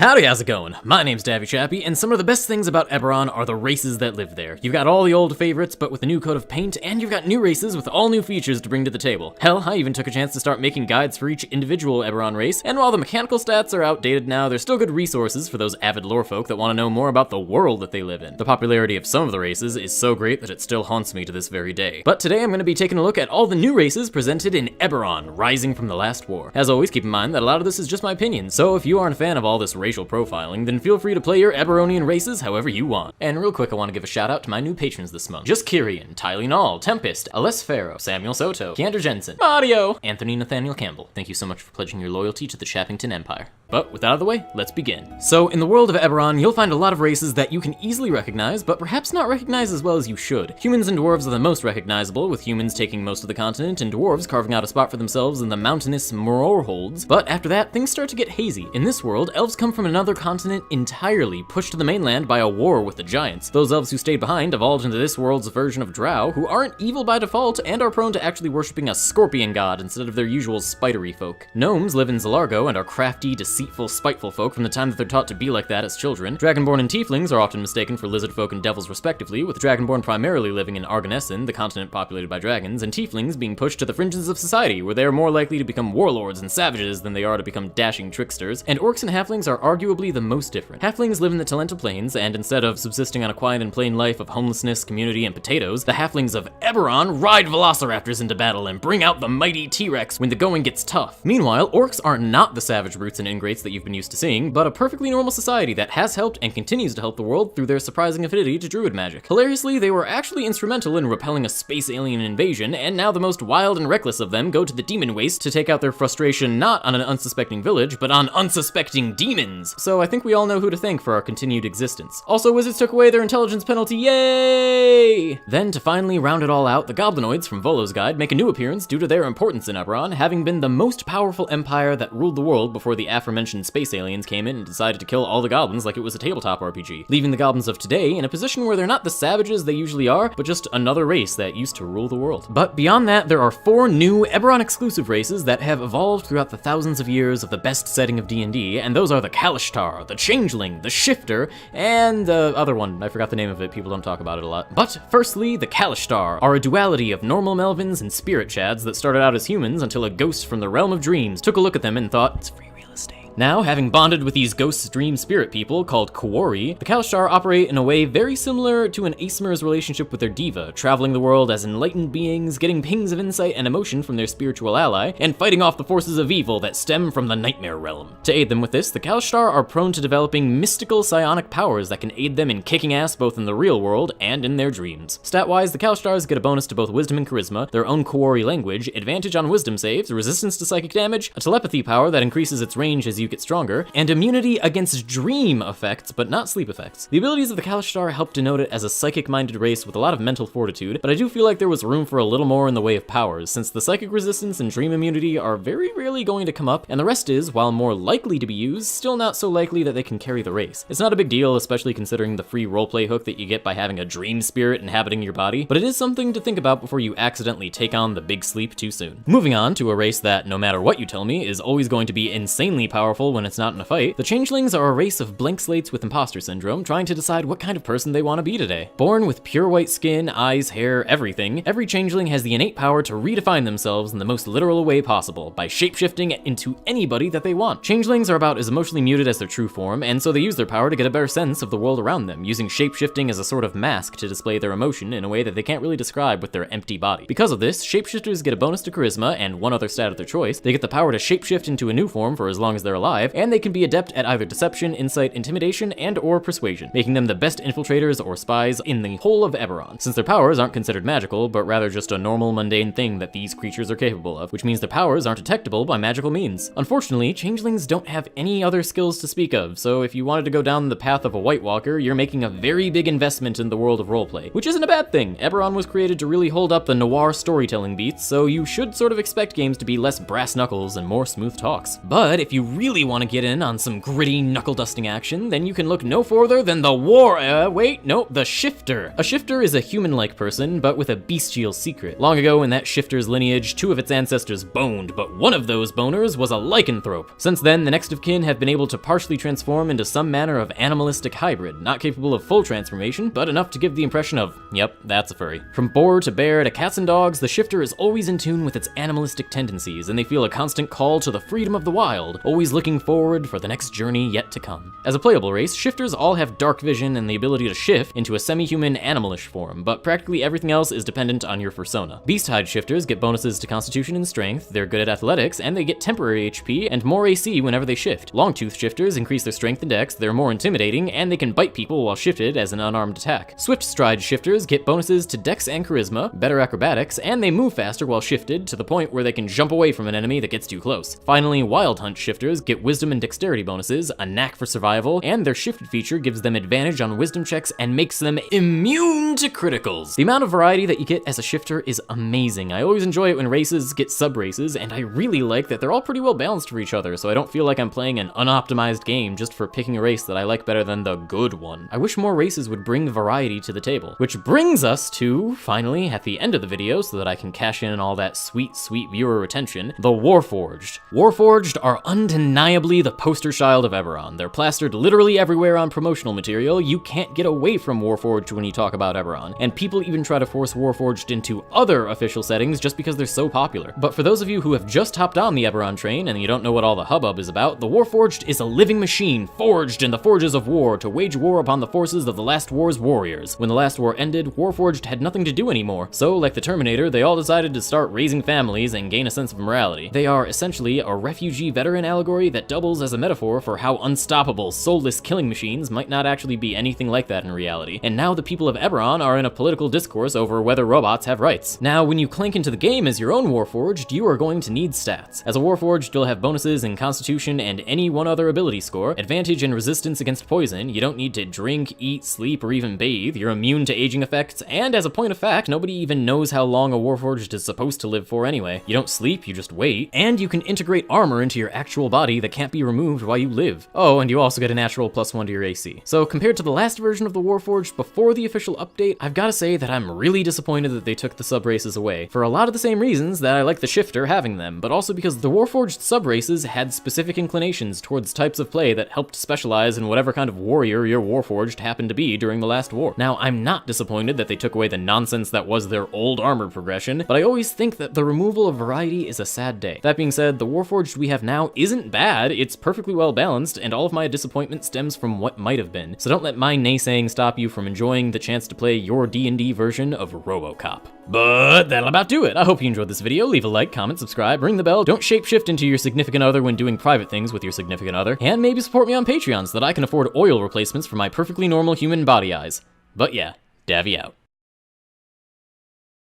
Howdy, how's it going? My name's Davvy Chappy, and some of the best things about Eberron are the races that live there. You've got all the old favorites, but with a new coat of paint, and you've got new races with all new features to bring to the table. Hell, I even took a chance to start making guides for each individual Eberron race, and while the mechanical stats are outdated now, they're still good resources for those avid lore folk that want to know more about the world that they live in. The popularity of some of the races is so great that it still haunts me to this very day. But today I'm going to be taking a look at all the new races presented in Eberron, Rising from the Last War. As always, keep in mind that a lot of this is just my opinion, so if you aren't a fan of all this racial profiling, then feel free to play your Eberronian races however you want. And real quick, I want to give a shout out to my new patrons this month. Just Kyrian, Tylee Nall, Tempest, Aless Farrow, Samuel Soto, Keandra Jensen, Mario, Anthony Nathaniel Campbell. Thank you so much for pledging your loyalty to the Chappington Empire. But with that out of the way, let's begin. So in the world of Eberron, you'll find a lot of races that you can easily recognize, but perhaps not recognize as well as you should. Humans and dwarves are the most recognizable, with humans taking most of the continent and dwarves carving out a spot for themselves in the mountainous Mororholds. But after that, things start to get hazy. In this world, elves come from another continent entirely, pushed to the mainland by a war with the giants. Those elves who stayed behind evolved into this world's version of drow, who aren't evil by default and are prone to actually worshipping a scorpion god instead of their usual spidery folk. Gnomes live in Zilargo and are crafty, deceitful, spiteful folk from the time that they're taught to be like that as children. Dragonborn and tieflings are often mistaken for lizard folk and devils respectively, with Dragonborn primarily living in Argonessen, the continent populated by dragons, and tieflings being pushed to the fringes of society, where they are more likely to become warlords and savages than they are to become dashing tricksters. And orcs and halflings are arguably the most different. Halflings live in the Talenta Plains, and instead of subsisting on a quiet and plain life of homelessness, community, and potatoes, the halflings of Eberron ride velociraptors into battle and bring out the mighty T-Rex when the going gets tough. Meanwhile, orcs are not the savage brutes and ingrates that you've been used to seeing, but a perfectly normal society that has helped and continues to help the world through their surprising affinity to druid magic. Hilariously, they were actually instrumental in repelling a space alien invasion, and now the most wild and reckless of them go to the demon waste to take out their frustration not on an unsuspecting village, but on unsuspecting demons. So I think we all know who to thank for our continued existence. Also, wizards took away their intelligence penalty, yay! Then, to finally round it all out, the goblinoids from Volo's Guide make a new appearance due to their importance in Eberron, having been the most powerful empire that ruled the world before the aforementioned space aliens came in and decided to kill all the goblins like it was a tabletop RPG, leaving the goblins of today in a position where they're not the savages they usually are, but just another race that used to rule the world. But beyond that, there are 4 new Eberron exclusive races that have evolved throughout the thousands of years of the best setting of D&D, and those are the Kalashtar, the Changeling, the Shifter, and the other one, I forgot the name of it, people don't talk about it a lot. But firstly, the Kalashtar are a duality of normal Melvins and spirit chads that started out as humans until a ghost from the realm of dreams took a look at them and thought, it's free real estate. Now, having bonded with these ghost dream spirit people called Kuori, the Kalashtar operate in a way very similar to an Aesmer's relationship with their diva, traveling the world as enlightened beings, getting pings of insight and emotion from their spiritual ally, and fighting off the forces of evil that stem from the nightmare realm. To aid them with this, the Kalashtar are prone to developing mystical psionic powers that can aid them in kicking ass both in the real world and in their dreams. Stat-wise, the Kalastars get a bonus to both wisdom and charisma, their own Kuori language, advantage on wisdom saves, resistance to psychic damage, a telepathy power that increases its range as you get stronger, and immunity against dream effects, but not sleep effects. The abilities of the Kalashtar help denote it as a psychic-minded race with a lot of mental fortitude, but I do feel like there was room for a little more in the way of powers, since the psychic resistance and dream immunity are very rarely going to come up, and the rest is, while more likely to be used, still not so likely that they can carry the race. It's not a big deal, especially considering the free roleplay hook that you get by having a dream spirit inhabiting your body, but it is something to think about before you accidentally take on the big sleep too soon. Moving on to a race that, no matter what you tell me, is always going to be insanely powerful when it's not in a fight, the Changelings are a race of blank slates with imposter syndrome, trying to decide what kind of person they want to be today. Born with pure white skin, eyes, hair, everything, every Changeling has the innate power to redefine themselves in the most literal way possible, by shapeshifting into anybody that they want. Changelings are about as emotionally muted as their true form, and so they use their power to get a better sense of the world around them, using shapeshifting as a sort of mask to display their emotion in a way that they can't really describe with their empty body. Because of this, shapeshifters get a bonus to charisma, and one other stat of their choice. They get the power to shapeshift into a new form for as long as they're alive, and they can be adept at either deception, insight, intimidation, and or persuasion, making them the best infiltrators or spies in the whole of Eberron, since their powers aren't considered magical, but rather just a normal mundane thing that these creatures are capable of, which means their powers aren't detectable by magical means. Unfortunately, Changelings don't have any other skills to speak of, so if you wanted to go down the path of a White Walker, you're making a very big investment in the world of roleplay, which isn't a bad thing. Eberron was created to really hold up the noir storytelling beats, so you should sort of expect games to be less brass knuckles and more smooth talks. But if you really really want to get in on some gritty knuckle-dusting action, then you can look no further than the Shifter. A Shifter is a human-like person, but with a bestial secret. Long ago in that Shifter's lineage, 2 of its ancestors boned, but one of those boners was a lycanthrope. Since then, the next of kin have been able to partially transform into some manner of animalistic hybrid, not capable of full transformation, but enough to give the impression of, yep, that's a furry. From boar to bear to cats and dogs, the Shifter is always in tune with its animalistic tendencies, and they feel a constant call to the freedom of the wild, always looking forward for the next journey yet to come. As a playable race, Shifters all have dark vision and the ability to shift into a semi-human animalish form, but practically everything else is dependent on your persona. Beast-hide Shifters get bonuses to constitution and strength, they're good at athletics, and they get temporary HP and more AC whenever they shift. Long-tooth Shifters increase their strength and dex, they're more intimidating, and they can bite people while shifted as an unarmed attack. Swift stride Shifters get bonuses to dex and charisma, better acrobatics, and they move faster while shifted to the point where they can jump away from an enemy that gets too close. Finally, Wild Hunt Shifters get wisdom and dexterity bonuses, a knack for survival, and their shifted feature gives them advantage on wisdom checks and makes them immune to criticals. The amount of variety that you get as a Shifter is amazing. I always enjoy it when races get sub-races, and I really like that they're all pretty well balanced for each other, so I don't feel like I'm playing an unoptimized game just for picking a race that I like better than the good one. I wish more races would bring variety to the table. Which brings us to, finally, at the end of the video, so that I can cash in all that sweet, sweet viewer retention, the Warforged. Warforged are undeniably the poster child of Eberron. They're plastered literally everywhere on promotional material. You can't get away from Warforged when you talk about Eberron, and people even try to force Warforged into other official settings just because they're so popular. But for those of you who have just hopped on the Eberron train and you don't know what all the hubbub is about, the Warforged is a living machine forged in the forges of war to wage war upon the forces of the last war's warriors. When the last war ended, Warforged had nothing to do anymore, so like the Terminator, they all decided to start raising families and gain a sense of morality. They are essentially a refugee veteran allegory that doubles as a metaphor for how unstoppable, soulless killing machines might not actually be anything like that in reality. And now the people of Eberron are in a political discourse over whether robots have rights. Now, when you clank into the game as your own Warforged, you are going to need stats. As a Warforged, you'll have bonuses in Constitution and any one other ability score, advantage and resistance against poison, you don't need to drink, eat, sleep, or even bathe, you're immune to aging effects, and as a point of fact, nobody even knows how long a Warforged is supposed to live for anyway. You don't sleep, you just wait, and you can integrate armor into your actual body that can't be removed while you live. Oh, and you also get a natural +1 to your AC. So compared to the last version of the Warforged before the official update, I've gotta say that I'm really disappointed that they took the sub-races away, for a lot of the same reasons that I like the Shifter having them, but also because the Warforged sub-races had specific inclinations towards types of play that helped specialize in whatever kind of warrior your Warforged happened to be during the last war. Now, I'm not disappointed that they took away the nonsense that was their old armor progression, but I always think that the removal of variety is a sad day. That being said, the Warforged we have now isn't bad, it's perfectly well balanced, and all of my disappointment stems from what might have been. So don't let my naysaying stop you from enjoying the chance to play your D&D version of RoboCop. But that'll about do it. I hope you enjoyed this video. Leave a like, comment, subscribe, ring the bell, don't shapeshift into your significant other when doing private things with your significant other, and maybe support me on Patreon so that I can afford oil replacements for my perfectly normal human body eyes. But yeah, Davvy out.